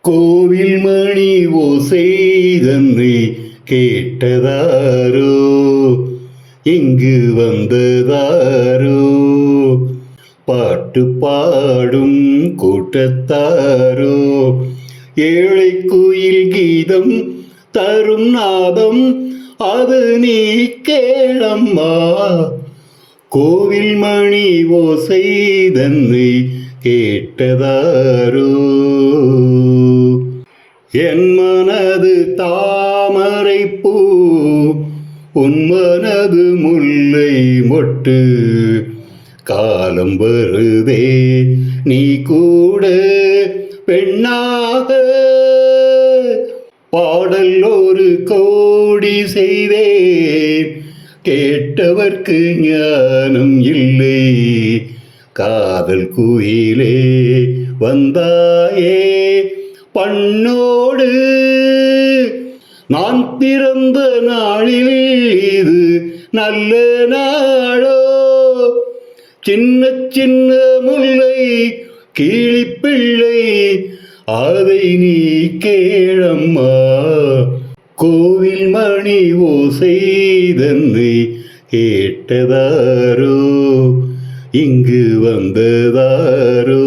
கோவில் மணி ஓசை தன்னை கேட்டதாரோ, இங்கு வந்ததாரோ, பாட்டு பாடும் கூட்டத்தாரோ, ஏழை குயில் கீதம் தரும் நாதம் அது நீ கேளம்மா. கோவில் மணி ஓசை தன்னை கேட்டதாரோ. என் மனது தாமரை பூ, உன் மனது முல்லை மொட்டு, காலம் வருதே நீ கூட பெண்ணாக, பாடல் ஒரு கோடி செய்தேன் கேட்டவர்க்கு ஞானம் இல்லை, காதல் குயிலே வந்தாயே பண்ணோடு. நான் பிறந்த நாளில் இது நல்ல நாளோ, சின்ன சின்ன முல்லை கிளிப்பிள்ளை அதை நீ கேளம்மா. கோவில் மணி ஓசை தன்னை கேட்டதாரோ, இங்கு வந்ததாரோ.